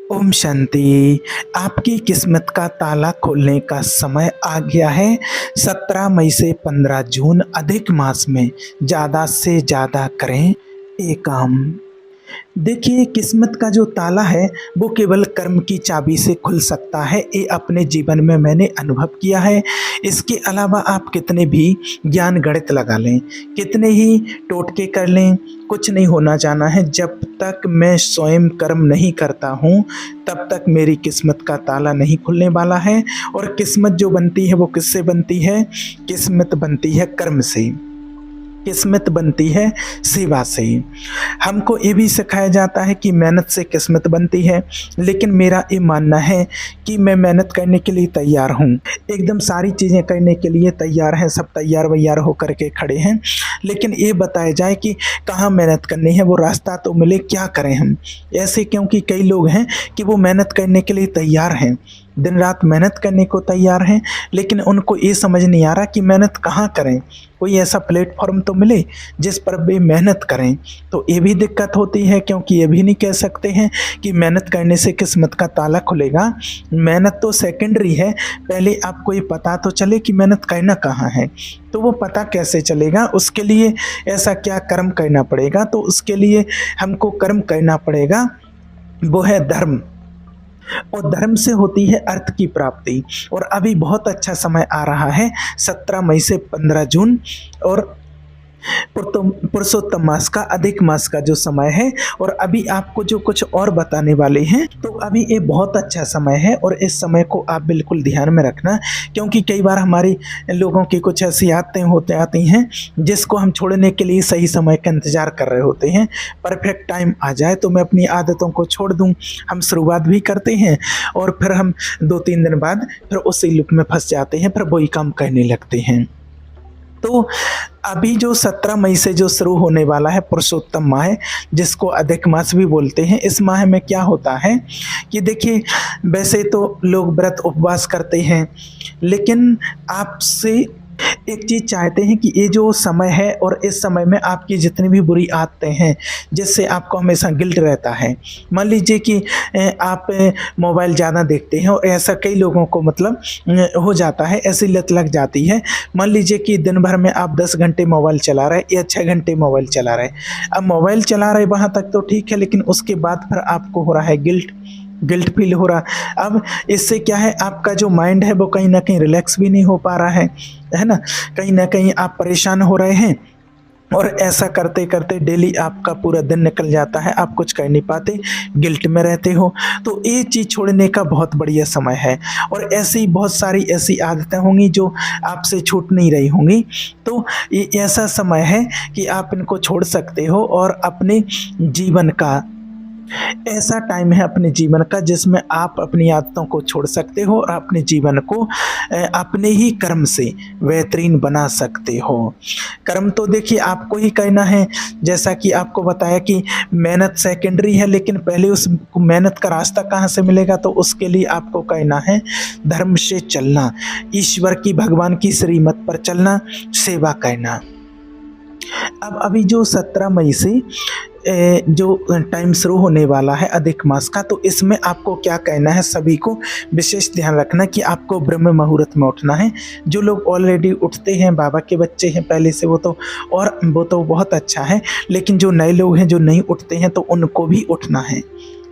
ओम शांति। आपकी किस्मत का ताला खोलने का समय आ गया है। 17 मई से 15 जून अधिक मास में ज़्यादा से ज़्यादा करें ये काम। देखिए, किस्मत का जो ताला है वो केवल कर्म की चाबी से खुल सकता है। ये अपने जीवन में मैंने अनुभव किया है। इसके अलावा आप कितने भी ज्ञान गणित लगा लें, कितने ही टोटके कर लें, कुछ नहीं होना जाना है। जब तक मैं स्वयं कर्म नहीं करता हूँ तब तक मेरी किस्मत का ताला नहीं खुलने वाला है। और किस्मत जो बनती है वो किससे बनती है? किस्मत बनती है कर्म से, किस्मत बनती है सेवा से। हमको ये भी सिखाया जाता है कि मेहनत से किस्मत बनती है, लेकिन मेरा ये मानना है कि मैं मेहनत करने के लिए तैयार हूँ, एकदम सारी चीज़ें करने के लिए तैयार हैं, सब तैयार वैयार होकर के खड़े हैं, लेकिन ये बताया जाए कि कहाँ मेहनत करनी है, वो रास्ता तो मिले, क्या करें हम ऐसे। क्योंकि कई लोग हैं कि वो मेहनत करने के लिए तैयार हैं, दिन रात मेहनत करने को तैयार हैं, लेकिन उनको ये समझ नहीं आ रहा कि मेहनत कहाँ करें, कोई ऐसा प्लेटफॉर्म तो मिले जिस पर वे मेहनत करें। तो ये भी दिक्कत होती है, क्योंकि ये भी नहीं कह सकते हैं कि मेहनत करने से किस्मत का ताला खुलेगा। मेहनत तो सेकेंडरी है, पहले आपको ये पता तो चले कि मेहनत करना कहाँ है। तो वो पता कैसे चलेगा? उसके लिए ऐसा क्या कर्म करना पड़ेगा? तो उसके लिए हमको कर्म करना पड़ेगा, वो है धर्म। और धर्म से होती है अर्थ की प्राप्ति। और अभी बहुत अच्छा समय आ रहा है, 17 मई से 15 जून, और पुरुषोत्तम मास का, अधिक मास का जो समय है। और अभी आपको जो कुछ और बताने वाले हैं, तो अभी ये बहुत अच्छा समय है और इस समय को आप बिल्कुल ध्यान में रखना। क्योंकि कई बार हमारी लोगों की कुछ ऐसी आदतें होते आती हैं जिसको हम छोड़ने के लिए सही समय का इंतज़ार कर रहे होते हैं। परफेक्ट टाइम आ जाए तो मैं अपनी आदतों को छोड़ दूं। हम शुरुआत भी करते हैं और फिर हम 2-3 दिन बाद फिर उसी लूप में फंस जाते हैं, फिर वही काम करने लगते हैं। तो अभी जो 17 मई से जो शुरू होने वाला है पुरुषोत्तम माह, जिसको अधिक मास भी बोलते हैं, इस माह में क्या होता है कि देखिए, वैसे तो लोग व्रत उपवास करते हैं, लेकिन आपसे एक चीज़ चाहते हैं कि ये जो समय है और इस समय में आपकी जितनी भी बुरी आदतें हैं जिससे आपको हमेशा गिल्ट रहता है। मान लीजिए कि आप मोबाइल ज़्यादा देखते हैं, और ऐसा कई लोगों को मतलब हो जाता है, ऐसी लत लग जाती है। मान लीजिए कि दिन भर में आप 10 घंटे मोबाइल चला रहे या 6 घंटे मोबाइल चला रहे। अब मोबाइल चला रहे वहाँ तक तो ठीक है, लेकिन उसके बाद फिर आपको हो रहा है गिल्ट, गिल्ट फील हो रहा। अब इससे क्या है, आपका जो माइंड है वो कहीं ना कहीं रिलैक्स भी नहीं हो पा रहा है ना। कहीं ना कहीं आप परेशान हो रहे हैं, और ऐसा करते करते डेली आपका पूरा दिन निकल जाता है, आप कुछ कर नहीं पाते, गिल्ट में रहते हो। तो ये चीज़ छोड़ने का बहुत बढ़िया समय है। और ऐसी बहुत सारी ऐसी आदतें होंगी जो आपसे छूट नहीं रही होंगी। तो ये ऐसा समय है कि आप इनको छोड़ सकते हो, और अपने जीवन का ऐसा टाइम है अपने जीवन का जिसमें आप अपनी आदतों को छोड़ सकते हो और अपने जीवन को अपने ही कर्म से बेहतरीन बना सकते हो। कर्म तो देखिए आपको ही करना है, जैसा कि आपको बताया कि मेहनत सेकेंडरी है, लेकिन पहले उस मेहनत का रास्ता कहाँ से मिलेगा? तो उसके लिए आपको करना है धर्म से चलना, ईश्वर की, भगवान की श्रीमत पर चलना, सेवा करना। अब अभी जो 17 मई से जो टाइम शुरू होने वाला है अधिक मास का, तो इसमें आपको क्या कहना है, सभी को विशेष ध्यान रखना कि आपको ब्रह्म मुहूर्त में उठना है। जो लोग ऑलरेडी उठते हैं, बाबा के बच्चे हैं पहले से, वो तो बहुत अच्छा है, लेकिन जो नए लोग हैं जो नहीं उठते हैं तो उनको भी उठना है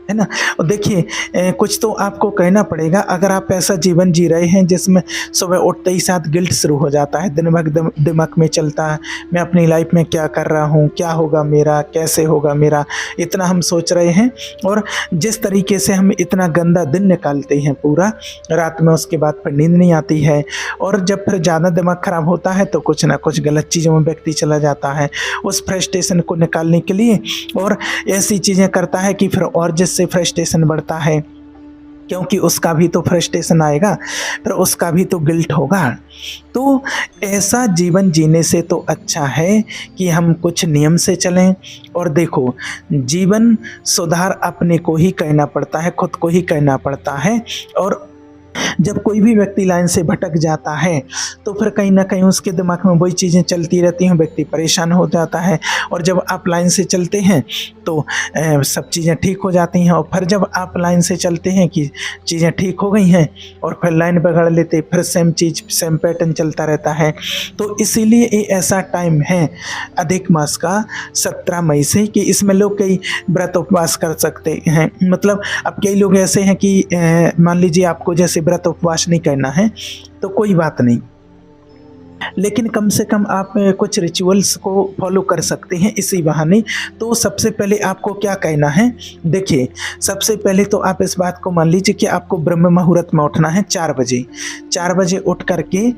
ना। और देखिए, कुछ तो आपको कहना पड़ेगा। अगर आप ऐसा जीवन जी रहे हैं जिसमें सुबह उठते ही साथ गिल्ट शुरू हो जाता है, दिन भर दिमाग में चलता है, मैं अपनी लाइफ में क्या कर रहा हूँ, क्या होगा मेरा, कैसे होगा मेरा, इतना हम सोच रहे हैं। और जिस तरीके से हम इतना गंदा दिन निकालते हैं पूरा रात में, उसके बाद फिर नींद नहीं आती है, और जब फिर ज़्यादा दिमाग ख़राब होता है तो कुछ ना कुछ गलत चीज़ों में व्यक्ति चला जाता है उस फ्रस्ट्रेशन को निकालने के लिए, और ऐसी चीज़ें करता है कि फिर और जिससे फ्रस्ट्रेशन बढ़ता है, क्योंकि उसका भी तो फ्रस्ट्रेशन आएगा, फिर उसका भी तो गिल्ट होगा। तो ऐसा जीवन जीने से तो अच्छा है कि हम कुछ नियम से चलें। और देखो, जीवन सुधार अपने को ही करना पड़ता है, खुद को ही करना पड़ता है। और जब कोई भी व्यक्ति लाइन से भटक जाता है तो फिर कहीं ना कहीं उसके दिमाग में वही चीज़ें चलती रहती हैं, व्यक्ति परेशान हो जाता है। और जब आप लाइन से चलते हैं तो सब चीज़ें ठीक हो जाती हैं। और फिर जब आप लाइन से चलते हैं कि चीज़ें ठीक हो गई हैं और फिर लाइन बिगड़ लेते, फिर सेम चीज़ सेम पैटर्न चलता रहता है। तो इसीलिए ये ऐसा टाइम है अधिक मास का 17 मई से कि इसमें लोग कई व्रत उपवास कर सकते हैं। मतलब अब कई लोग ऐसे हैं कि मान लीजिए आपको जैसे व्रत उपवास नहीं करना है तो कोई बात नहीं, लेकिन कम से कम आप कुछ रिचुअल्स को फॉलो कर सकते हैं इसी बहाने। तो सबसे पहले आपको क्या कहना है, देखिए सबसे पहले तो आप इस बात को मान लीजिए कि आपको ब्रह्म मुहूर्त में उठना है 4 बजे। 4 बजे उठ करके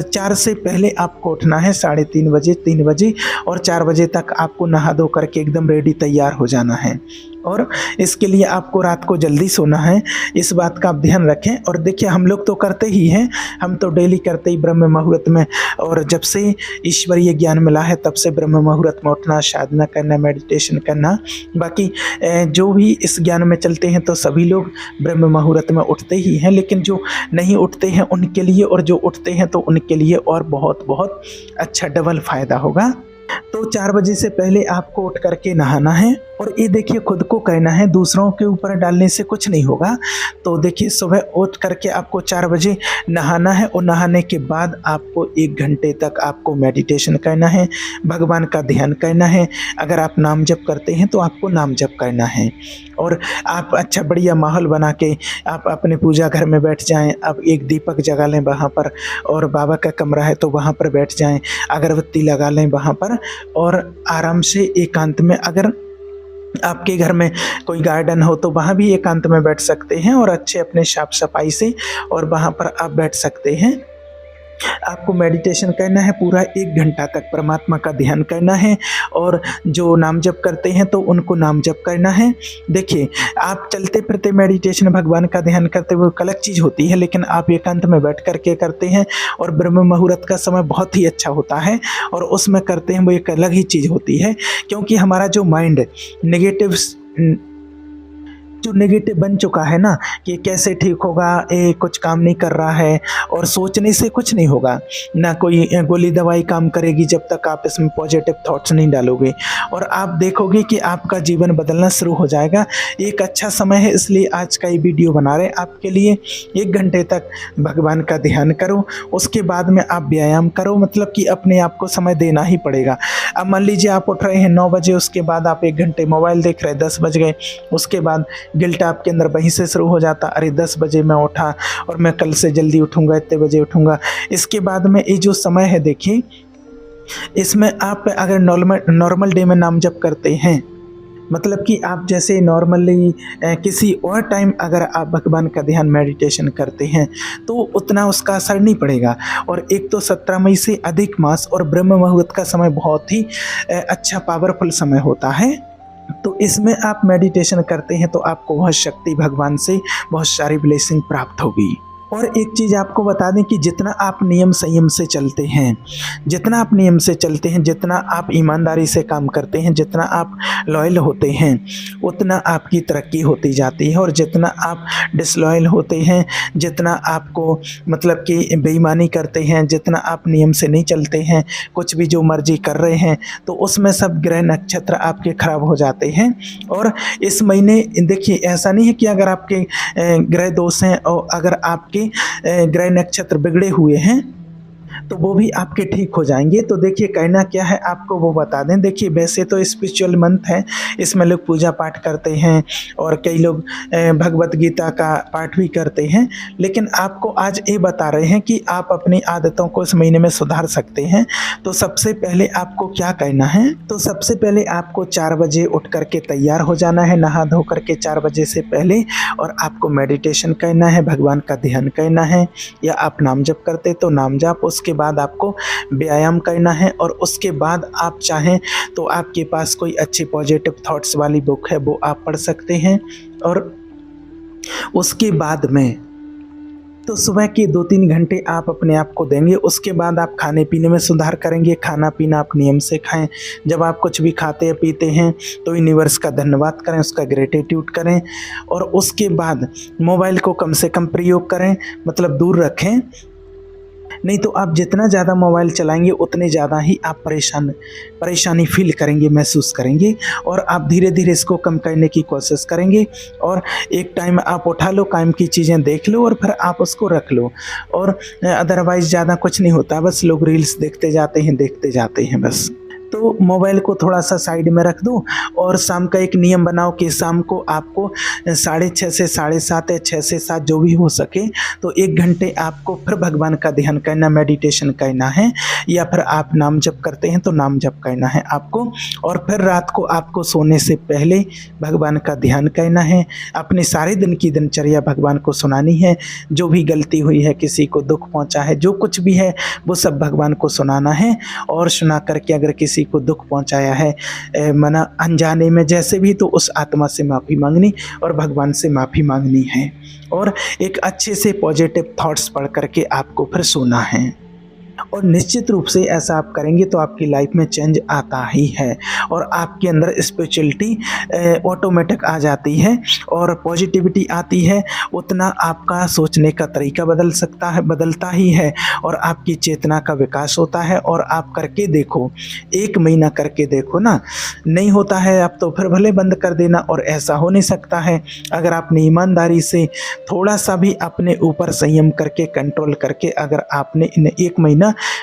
4 से पहले आपको उठना है 3:30 बजे, 3 बजे, और 4 बजे तक आपको नहा धो करके एकदम रेडी तैयार हो जाना है। और इसके लिए आपको रात को जल्दी सोना है, इस बात का आप ध्यान रखें। और देखिए हम लोग तो करते ही हैं, हम तो डेली करते ही ब्रह्म मुहूर्त में, और जब से ईश्वरीय ज्ञान मिला है तब से ब्रह्म मुहूर्त में उठना, साधना करना, मेडिटेशन करना। बाकी जो भी इस ज्ञान में चलते हैं तो सभी लोग ब्रह्म मुहूर्त में उठते ही हैं, लेकिन जो नहीं उठते हैं उनके लिए, और जो उठते हैं तो उनके लिए और बहुत बहुत अच्छा डबल फायदा होगा। तो 4 बजे से पहले आपको उठ करके नहाना है, और ये देखिए खुद को कहना है, दूसरों के ऊपर डालने से कुछ नहीं होगा। तो देखिए सुबह उठ करके आपको 4 बजे नहाना है, और नहाने के बाद आपको 1 घंटे तक आपको मेडिटेशन करना है, भगवान का ध्यान करना है। अगर आप नाम जप करते हैं तो आपको नाम जप करना है, और आप अच्छा बढ़िया माहौल बना के आप अपने पूजा घर में बैठ जाएं। आप एक दीपक जगा लें वहाँ पर, और बाबा का कमरा है तो वहाँ पर बैठ जाएं, अगरबत्ती लगा लें वहाँ पर, और आराम से एकांत में, अगर आपके घर में कोई गार्डन हो तो वहाँ भी एकांत में बैठ सकते हैं, और अच्छे अपने साफ सफाई से, और वहाँ पर आप बैठ सकते हैं। आपको मेडिटेशन करना है, पूरा 1 घंटा तक परमात्मा का ध्यान करना है, और जो नाम जप करते हैं तो उनको नाम जप करना है। देखिए आप चलते फिरते मेडिटेशन भगवान का ध्यान करते हुए अलग चीज़ होती है, लेकिन आप एकांत में बैठ करके करते हैं, और ब्रह्म मुहूर्त का समय बहुत ही अच्छा होता है, और उसमें करते हैं वो एक अलग ही चीज़ होती है। क्योंकि हमारा जो माइंड नेगेटिव बन चुका है ना, कि कैसे ठीक होगा, ये कुछ काम नहीं कर रहा है, और सोचने से कुछ नहीं होगा, ना कोई गोली दवाई काम करेगी जब तक आप इसमें पॉजिटिव थॉट्स नहीं डालोगे। और आप देखोगे कि आपका जीवन बदलना शुरू हो जाएगा। एक अच्छा समय है, इसलिए आज का ये वीडियो बना रहे हैं आपके लिए। 1 घंटे तक भगवान का ध्यान करो, उसके बाद में आप व्यायाम करो, मतलब कि अपने आप को समय देना ही पड़ेगा। अब मान लीजिए आप उठ रहे हैं 9 बजे, उसके बाद आप 1 घंटे मोबाइल देख रहे हैं, 10 बज गए, उसके बाद गिल्ट आपके अंदर वहीं से शुरू हो जाता, अरे 10 बजे मैं उठा और मैं कल से जल्दी उठूंगा, इतने बजे उठूंगा। इसके बाद में ये जो समय है देखिए, इसमें आप अगर नॉर्मल डे में नाम जप करते हैं, मतलब कि आप जैसे नॉर्मली किसी और टाइम अगर आप भगवान का ध्यान मेडिटेशन करते हैं तो उतना उसका असर नहीं पड़ेगा। और एक तो 17 मई से अधिक मास और ब्रह्म मुहूर्त का समय बहुत ही अच्छा पावरफुल समय होता है। तो इसमें आप मेडिटेशन करते हैं तो आपको बहुत शक्ति भगवान से बहुत सारी ब्लेसिंग प्राप्त होगी। और एक चीज़ आपको बता दें कि जितना आप नियम संयम से चलते हैं, जितना आप नियम से चलते हैं, जितना आप ईमानदारी से काम करते हैं, जितना आप लॉयल होते हैं, उतना आपकी तरक्की होती जाती है। और जितना आप डिसलॉयल होते हैं, जितना आपको मतलब कि बेईमानी करते हैं, जितना आप नियम से नहीं चलते हैं, कुछ भी जो मर्जी कर रहे हैं, तो उसमें सब ग्रह नक्षत्र आपके खराब हो जाते हैं। और इस महीने देखिए ऐसा नहीं है कि अगर आपके ग्रह दोष हैं और अगर आपके ग्रह नक्षत्र बिगड़े हुए हैं तो वो भी आपके ठीक हो जाएंगे। तो देखिए कहना क्या है आपको वो बता दें। देखिए वैसे तो स्पिरिचुअल मंथ है, इसमें लोग पूजा पाठ करते हैं और कई लोग भगवत गीता का पाठ भी करते हैं, लेकिन आपको आज ये बता रहे हैं कि आप अपनी आदतों को इस महीने में सुधार सकते हैं। तो सबसे पहले आपको क्या करना है, तो सबसे पहले आपको 4 बजे उठ करके तैयार हो जाना है, नहा धो करके 4 बजे से पहले, और आपको मेडिटेशन करना है, भगवान का ध्यान करना है, या आप नाम जप करते तो नाम जप। उसके बाद आपको व्यायाम करना है, और उसके बाद आप चाहें तो आपके पास कोई अच्छी पॉजिटिव थॉट्स वाली बुक है वो आप पढ़ सकते हैं। और उसके बाद में तो सुबह के 2-3 घंटे आप अपने आप को देंगे। उसके बाद आप खाने-पीने में सुधार करेंगे, खाना-पीना आप नियम से खाएँ। जब आप कुछ भी खाते या पीते हैं तो यूनिवर्स का धन्यवाद करें, उसका ग्रैटिट्यूड करें और उसके बाद मोबाइल को कम से कम प्रयोग करें, मतलब दूर रखें। नहीं तो आप जितना ज़्यादा मोबाइल चलाएँगे उतने ज़्यादा ही आप परेशानी फ़ील करेंगे, महसूस करेंगे और आप धीरे-धीरे इसको कम करने की कोशिश करेंगे और एक टाइम आप उठा लो, काम की चीज़ें देख लो और फिर आप उसको रख लो और अदरवाइज़ ज़्यादा कुछ नहीं होता, बस लोग रील्स देखते जाते हैं बस। तो मोबाइल को थोड़ा-सा साइड में रख दो और शाम का एक नियम बनाओ कि शाम को आपको 6:30 से 7:30 या 6 से 7 जो भी हो सके, तो 1 घंटे आपको फिर भगवान का ध्यान करना, मेडिटेशन करना है या फिर आप नाम जप करते हैं तो नाम जप करना है आपको और फिर रात को आपको सोने से पहले भगवान का ध्यान करना है। अपने सारे दिन की दिनचर्या भगवान को सुनानी है, जो भी गलती हुई है, किसी को दुःख पहुँचा है, जो कुछ भी है वो सब भगवान को सुनाना है और सुना करके अगर किसी को दुःख पहुंचाया है मना अनजाने में जैसे भी, तो उस आत्मा से माफ़ी मांगनी और भगवान से माफ़ी मांगनी है और एक अच्छे से पॉजिटिव थॉट्स पढ़ करके आपको फिर सोना है। और निश्चित रूप से ऐसा आप करेंगे तो आपकी लाइफ में चेंज आता ही है और आपके अंदर स्पिरिचुअलिटी ऑटोमेटिक आ जाती है और पॉजिटिविटी आती है। उतना आपका सोचने का तरीका बदलता ही है और आपकी चेतना का विकास होता है। और आप करके देखो, 1 महीना करके देखो ना, नहीं होता है आप तो फिर भले बंद कर देना। और ऐसा हो नहीं सकता है अगर आपने ईमानदारी से थोड़ा सा भी अपने ऊपर संयम करके, कंट्रोल करके अगर आपने इन 1 महीना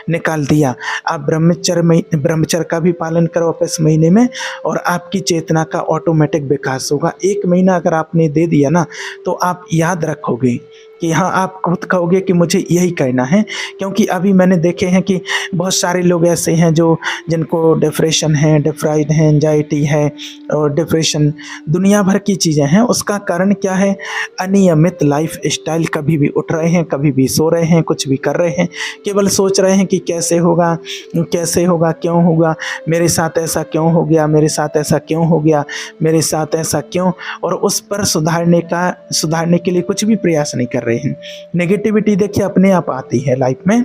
निकाल दिया। आप ब्रह्मचर्य का भी पालन करो आप इस महीने में और आपकी चेतना का ऑटोमेटिक विकास होगा। 1 महीना अगर आपने दे दिया ना, तो आप याद रखोगे कि हाँ, आप खुद कहोगे कि मुझे यही करना है। क्योंकि अभी मैंने देखे हैं कि बहुत सारे लोग ऐसे हैं जिनको डिप्रेशन है, एंजाइटी है और डिप्रेशन, दुनिया भर की चीज़ें हैं। उसका कारण क्या है? अनियमित लाइफ स्टाइल। कभी भी उठ रहे हैं, कभी भी सो रहे हैं, कुछ भी कर रहे हैं, केवल सोच रहे हैं कि कैसे होगा, क्यों होगा, मेरे साथ ऐसा क्यों हो गया, मेरे साथ ऐसा क्यों हो गया, मेरे साथ ऐसा क्यों, और उस पर सुधारने के लिए कुछ भी प्रयास नहीं कर रहे हैं। नेगेटिविटी देखिए अपने आप आती है लाइफ में,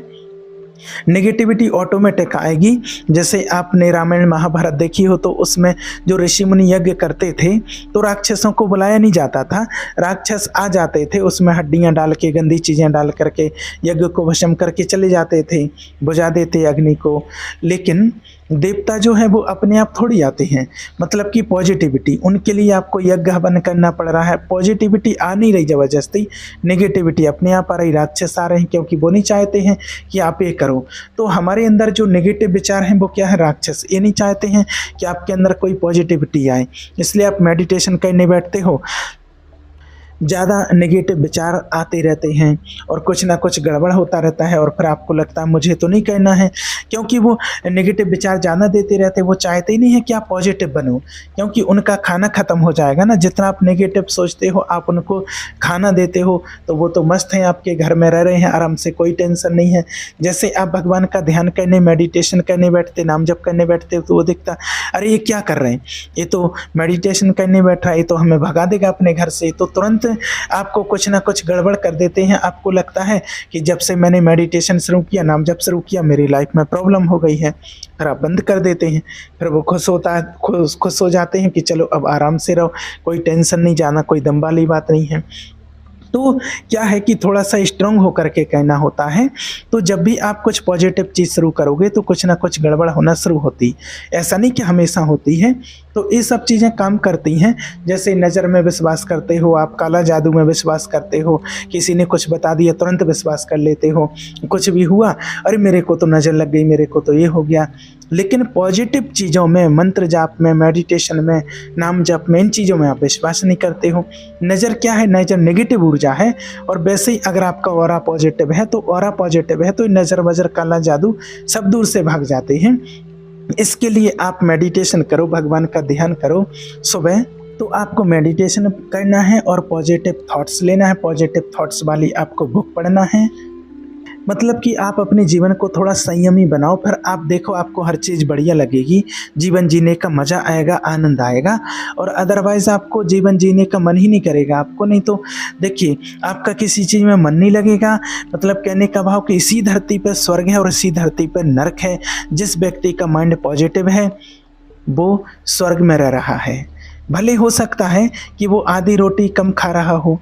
नेगेटिविटी ऑटोमेटिक आएगी। जैसे आपने रामायण महाभारत देखी हो तो उसमें जो ऋषि मुनि यज्ञ करते थे तो राक्षसों को बुलाया नहीं जाता था, राक्षस आ जाते थे, उसमें हड्डियां डाल के, गंदी चीज़ें डाल करके यज्ञ को भस्म करके चले जाते थे, बुझा देते अग्नि को। लेकिन देवता जो है वो अपने आप थोड़ी आते हैं, मतलब कि पॉजिटिविटी, उनके लिए आपको यज्ञ हवन करना पड़ रहा है। पॉजिटिविटी आ नहीं रही जबरदस्ती, नेगेटिविटी अपने आप आ रही, राक्षस आ रहे हैं क्योंकि वो नहीं चाहते हैं कि आप ये करो। तो हमारे अंदर जो नेगेटिव विचार हैं वो क्या है? राक्षस। ये नहीं चाहते हैं कि आपके अंदर कोई पॉजिटिविटी आए, इसलिए आप मेडिटेशन करने बैठते हो, ज़्यादा नेगेटिव विचार आते रहते हैं और कुछ ना कुछ गड़बड़ होता रहता है और फिर आपको लगता है मुझे तो नहीं करना है, क्योंकि वो नेगेटिव विचार ज़्यादा देते रहते हैं। वो चाहते ही नहीं है कि आप पॉजिटिव बनो, क्योंकि उनका खाना ख़त्म हो जाएगा ना। जितना आप नेगेटिव सोचते हो, आप उनको खाना देते हो, तो वो तो मस्त हैं, आपके घर में रह रहे हैं आराम से, कोई टेंशन नहीं है। जैसे आप भगवान का ध्यान करने, मेडिटेशन करने बैठते, नाम जप करने बैठते हो, तो वो दिखता, अरे ये क्या कर रहे हैं, ये तो मेडिटेशन करने बैठ रहा है, ये तो हमें भगा देगा अपने घर से। तो तुरंत आपको कुछ ना कुछ गड़बड़ कर देते हैं। आपको लगता है कि जब से मैंने मेडिटेशन शुरू किया, नाम जप शुरू किया, मेरी लाइफ में प्रॉब्लम हो गई है, फिर आप बंद कर देते हैं। फिर वो खुश हो जाते हैं कि चलो अब आराम से रहो, कोई टेंशन नहीं, जाना कोई दम वाली बात नहीं है। तो क्या है कि थोड़ा सा स्ट्रांग होकर के कहना होता है। तो जब भी आप कुछ पॉजिटिव चीज़ शुरू करोगे तो कुछ ना कुछ गड़बड़ होना शुरू होती, ऐसा नहीं कि हमेशा होती है। तो ये सब चीज़ें काम करती हैं। जैसे नज़र में विश्वास करते हो आप, काला जादू में विश्वास करते हो, किसी ने कुछ बता दिया तुरंत विश्वास कर लेते हो, कुछ भी हुआ, अरे मेरे को तो नज़र लग गई, मेरे को तो ये हो गया। लेकिन पॉजिटिव चीज़ों में, मंत्र जाप में, मेडिटेशन में, नाम जप में, इन चीज़ों में आप विश्वास नहीं करते हो। नज़र क्या है? नज़र नेगेटिव ऊर्जा है। और वैसे ही अगर आपका ऑरा पॉजिटिव है तो नज़र वजर, काला जादू सब दूर से भाग जाते हैं। इसके लिए आप मेडिटेशन करो, भगवान का ध्यान करो सुबह। तो आपको मेडिटेशन करना है और पॉजिटिव थॉट्स लेना है, पॉजिटिव थॉट्स वाली आपको बुक पढ़ना है। मतलब कि आप अपने जीवन को थोड़ा संयमी बनाओ, फिर आप देखो आपको हर चीज़ बढ़िया लगेगी, जीवन जीने का मज़ा आएगा, आनंद आएगा। और अदरवाइज़ आपको जीवन जीने का मन ही नहीं करेगा आपको। नहीं तो देखिए, आपका किसी चीज़ में मन नहीं लगेगा, मतलब कहने का भाव कि इसी धरती पर स्वर्ग है और इसी धरती पर नरक है। जिस व्यक्ति का माइंड पॉजिटिव है वो स्वर्ग में रह रहा है। भले हो सकता है कि वो आधी रोटी कम खा रहा हो।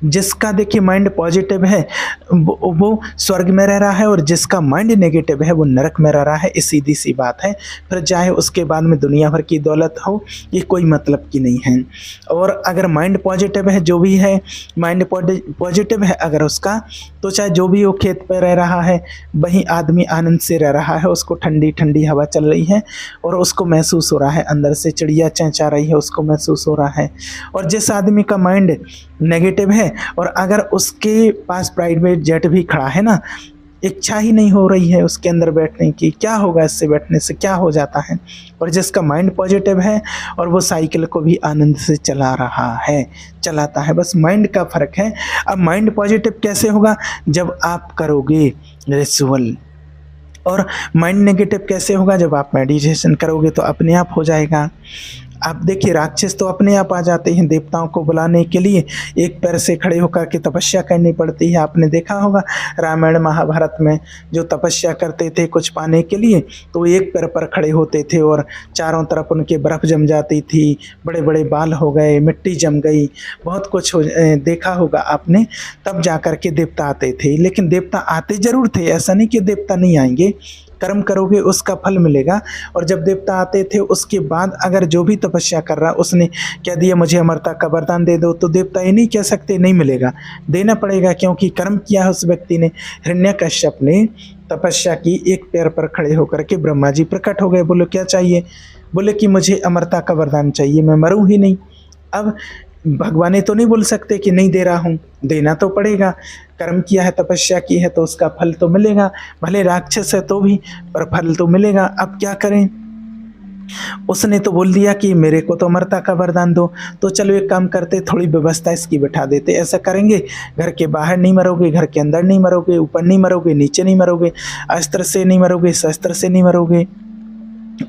जिसका देखिए माइंड पॉजिटिव है वो स्वर्ग में रह रहा है, और जिसका माइंड नेगेटिव है वो नरक में रह रहा है। ये सीधी सी बात है। फिर चाहे उसके बाद में दुनिया भर की दौलत हो, ये कोई मतलब की नहीं है। और अगर माइंड पॉजिटिव है, जो भी है माइंड पॉजिटिव है अगर उसका, तो चाहे जो भी वो खेत पर रह रहा है वहीं आदमी आनंद से रह रहा है। उसको ठंडी ठंडी हवा चल रही है और उसको महसूस हो रहा है, अंदर से चिड़िया चहचहा रही है उसको महसूस हो रहा है। और जिस आदमी का माइंड नेगेटिव है और अगर उसके पास प्राइवेट जेट भी खड़ा है ना, इच्छा ही नहीं हो रही है उसके अंदर बैठने की, क्या होगा इससे बैठने से, क्या हो जाता है। और जिसका माइंड पॉजिटिव है और वो साइकिल को भी आनंद से चला रहा है, चलाता है। बस माइंड का फ़र्क है। अब माइंड पॉजिटिव कैसे होगा? जब आप करोगे रिचुअल। और माइंड नेगेटिव कैसे होगा? जब आप मेडिटेशन करोगे तो अपने आप हो जाएगा। आप देखिए, राक्षस तो अपने आप आ जाते हैं। देवताओं को बुलाने के लिए एक पैर से खड़े होकर के तपस्या करनी पड़ती है। आपने देखा होगा रामायण महाभारत में जो तपस्या करते थे कुछ पाने के लिए, तो एक पैर पर खड़े होते थे और चारों तरफ उनके बर्फ़ जम जाती थी, बड़े बड़े बाल हो गए, मिट्टी जम गई, बहुत कुछ देखा होगा आपने। तब जा कर के देवता आते थे। लेकिन देवता आते ज़रूर थे, ऐसा नहीं कि देवता नहीं आएंगे। कर्म करोगे उसका फल मिलेगा। और जब देवता आते थे उसके बाद अगर जो भी तपस्या कर रहा उसने कह दिया मुझे अमरता का वरदान दे दो, तो देवता ये नहीं कह सकते नहीं मिलेगा, देना पड़ेगा, क्योंकि कर्म किया है उस व्यक्ति ने। हिरण्यकश्यप ने तपस्या की, एक पैर पर खड़े होकर के ब्रह्मा जी प्रकट हो गए। बोलो क्या चाहिए? बोले कि मुझे अमरता का वरदान चाहिए, मैं मरूँ ही नहीं। अब भगवान ये तो नहीं बोल सकते कि नहीं दे रहा हूँ, देना तो पड़ेगा। कर्म किया है, तपस्या की है, तो उसका फल तो मिलेगा। भले राक्षस है तो भी, पर फल तो मिलेगा। अब क्या करें? उसने तो बोल दिया कि मेरे को तो अमरता का वरदान दो। तो चलो एक काम करते, थोड़ी व्यवस्था इसकी बिठा देते। ऐसा करेंगे, घर के बाहर नहीं मरोगे, घर के अंदर नहीं मरोगे, ऊपर नहीं मरोगे, नीचे नहीं मरोगे, अस्त्र से नहीं मरोगे, शस्त्र से नहीं मरोगे।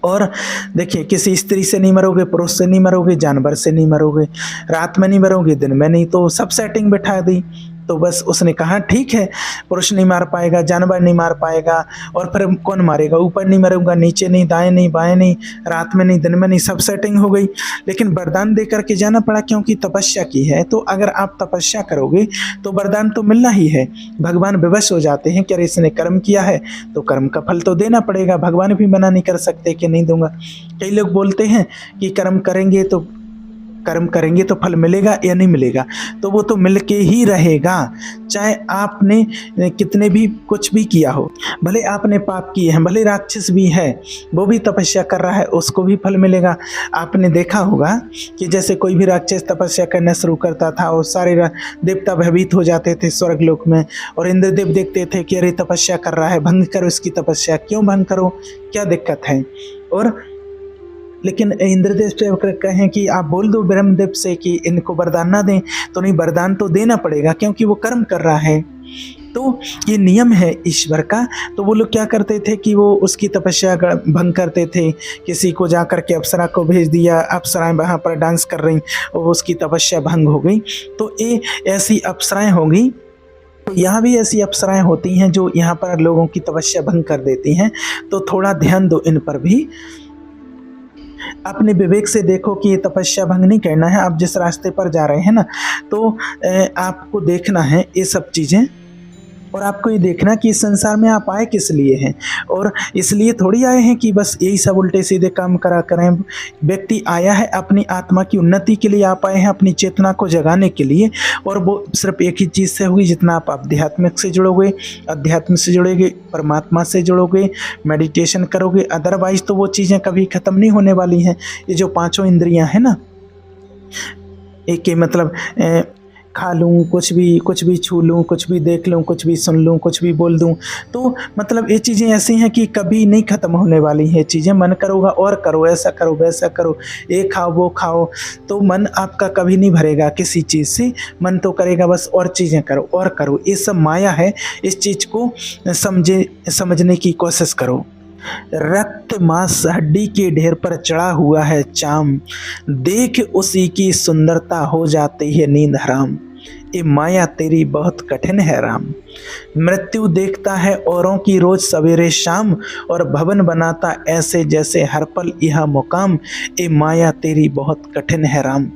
और देखिए, किसी स्त्री से नहीं मरोगे, पुरुष से नहीं मरोगे, जानवर से नहीं मरोगे, रात में नहीं मरोगे, दिन में नहीं। तो सब सेटिंग बिठा दी। तो बस उसने कहा ठीक है, पुरुष नहीं मार पाएगा, जानवर नहीं मार पाएगा, और फिर कौन मारेगा? ऊपर नहीं मरूंगा, नीचे नहीं, दाएं नहीं, बाएं नहीं, रात में नहीं, दिन में नहीं, सब सेटिंग हो गई। लेकिन वरदान दे करके जाना पड़ा, क्योंकि तपस्या की है। तो अगर आप तपस्या करोगे तो वरदान तो मिलना ही है। भगवान विवश हो जाते हैं कि अरे इसने कर्म किया है तो कर्म का फल तो देना पड़ेगा। भगवान भी मना नहीं कर सकते कि नहीं दूंगा। कई लोग बोलते हैं कि कर्म करेंगे तो फल मिलेगा या नहीं मिलेगा, तो वो तो मिल के ही रहेगा। चाहे आपने कितने भी कुछ भी किया हो, भले आपने पाप किए हैं, भले राक्षस भी है, वो भी तपस्या कर रहा है, उसको भी फल मिलेगा। आपने देखा होगा कि जैसे कोई भी राक्षस तपस्या करना शुरू करता था और सारे देवता भयभीत हो जाते थे स्वर्गलोक में, और इंद्रदेव देखते थे कि अरे तपस्या कर रहा है, भंग करो इसकी तपस्या। क्यों भंग करो, क्या दिक्कत है? और लेकिन इंद्रदेव से कहें कि आप बोल दो ब्रह्मदेव से कि इनको वरदान ना दें, तो नहीं, वरदान तो देना पड़ेगा, क्योंकि वो कर्म कर रहा है। तो ये नियम है ईश्वर का। तो वो लोग क्या करते थे कि वो उसकी तपस्या भंग करते थे। किसी को जा कर के अप्सरा को भेज दिया, अप्सराएं वहाँ पर डांस कर रही और उसकी तपस्या भंग हो गई। तो ये ऐसी अप्सराएं होंगी। तो यहाँ भी ऐसी अप्सराएं होती हैं जो यहाँ पर लोगों की तपस्या भंग कर देती हैं। तो थोड़ा ध्यान दो इन पर भी। अपने विवेक से देखो कि ये तपस्या भंग नहीं करना है। आप जिस रास्ते पर जा रहे हैं ना, तो आपको देखना है ये सब चीज़ें, और आपको ये देखना कि इस संसार में आप आए किस लिए हैं। और इसलिए थोड़ी आए हैं कि बस यही सब उल्टे सीधे काम करा करें। व्यक्ति आया है अपनी आत्मा की उन्नति के लिए, आप आए हैं अपनी चेतना को जगाने के लिए। और वो सिर्फ एक ही चीज़ से होगी, जितना आप आध्यात्मिक से जुड़ोगे, अध्यात्म से जुड़ोगे, परमात्मा से जुड़ोगे, मेडिटेशन करोगे। अदरवाइज तो वो चीज़ें कभी ख़त्म नहीं होने वाली हैं। ये जो पांचों इंद्रियां हैं ना, एक मतलब खा लूँ, कुछ भी छू लूँ, कुछ भी देख लूँ, कुछ भी सुन लूँ, कुछ भी बोल दूँ। तो मतलब ये चीज़ें ऐसी हैं कि कभी नहीं ख़त्म होने वाली हैं चीज़ें। मन करोगा और करो, ऐसा करो, वैसा करो, ये खाओ, वो खाओ, तो मन आपका कभी नहीं भरेगा किसी चीज़ से। मन तो करेगा बस और चीज़ें करो और करो। ये सब माया है, इस चीज़ को समझने की कोशिश करो। रक्त मांस हड्डी के ढेर पर चढ़ा हुआ है चाम, देख उसी की सुंदरता हो जाती है नींद हराम। ये माया तेरी बहुत कठिन है राम। मृत्यु देखता है औरों की रोज सवेरे शाम, और भवन बनाता ऐसे जैसे हर पल यह मुकाम। ये माया तेरी बहुत कठिन है राम।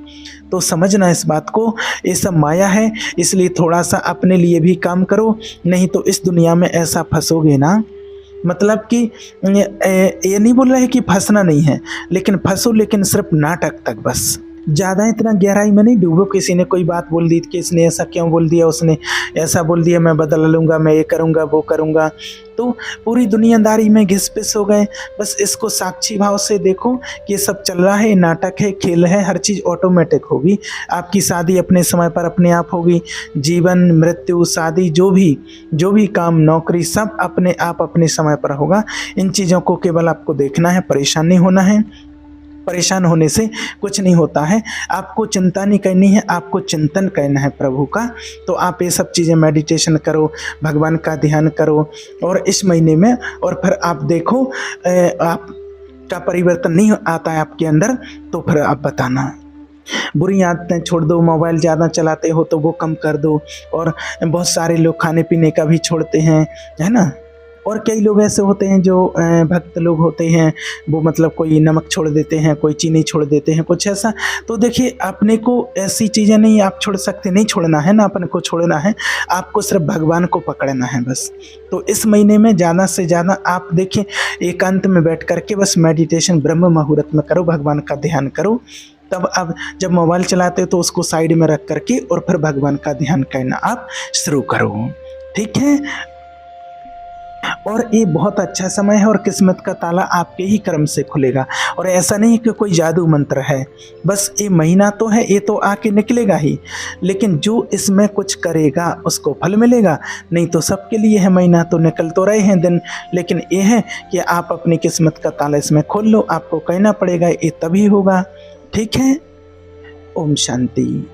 तो समझना इस बात को, ये सब माया है, इसलिए थोड़ा सा अपने लिए भी काम करो, नहीं तो इस दुनिया में ऐसा फंसोगे ना। मतलब कि ये नहीं बोल रहे हैं कि फंसना नहीं है, लेकिन फंसो, लेकिन सिर्फ नाटक तक बस। ज़्यादा इतना गहराई में नहीं डूबो। किसी ने कोई बात बोल दी कि इसने ऐसा क्यों बोल दिया, उसने ऐसा बोल दिया, मैं बदला लूँगा, मैं ये करूँगा, वो करूँगा, तो पूरी दुनियादारी में घिस पिस हो गए। बस इसको साक्षी भाव से देखो कि ये सब चल रहा है, नाटक है, खेल है, हर चीज़ ऑटोमेटिक होगी। आपकी शादी अपने समय पर अपने आप होगी। जीवन, मृत्यु, शादी, जो भी काम, नौकरी, सब अपने आप अपने समय पर होगा। इन चीज़ों को केवल आपको देखना है, परेशान नहीं होना है। परेशान होने से कुछ नहीं होता है। आपको चिंता नहीं करनी है, आपको चिंतन करना है प्रभु का। तो आप ये सब चीज़ें मेडिटेशन करो, भगवान का ध्यान करो, और इस महीने में, और फिर आप देखो आपका परिवर्तन नहीं आता है आपके अंदर, तो फिर आप बताना। बुरी आदतें छोड़ दो, मोबाइल ज़्यादा चलाते हो तो वो कम कर दो, और बहुत सारे लोग खाने पीने का भी छोड़ते हैं, है ना। और कई लोग ऐसे होते हैं जो भक्त लोग होते हैं, वो मतलब कोई नमक छोड़ देते हैं, कोई चीनी छोड़ देते हैं, कुछ ऐसा। तो देखिए, अपने को ऐसी चीज़ें नहीं आप छोड़ सकते, नहीं छोड़ना है ना, अपने को छोड़ना है, आपको सिर्फ भगवान को पकड़ना है बस। तो इस महीने में ज़्यादा से ज़्यादा आप देखिए, एकांत में बैठ करके बस मेडिटेशन ब्रह्म मुहूर्त में करो, भगवान का ध्यान करो। तब अब जब मोबाइल चलाते हो तो उसको साइड में रख करके और फिर भगवान का ध्यान करना आप शुरू करो, ठीक है। और ये बहुत अच्छा समय है, और किस्मत का ताला आपके ही कर्म से खुलेगा। और ऐसा नहीं कि कोई जादू मंत्र है, बस ये महीना तो है, ये तो आके निकलेगा ही, लेकिन जो इसमें कुछ करेगा उसको फल मिलेगा। नहीं तो सबके लिए है महीना, तो निकल तो रहे हैं दिन, लेकिन ये है कि आप अपनी किस्मत का ताला इसमें खोल लो, आपको कहना पड़ेगा, ये तभी होगा, ठीक है। ओम शांति।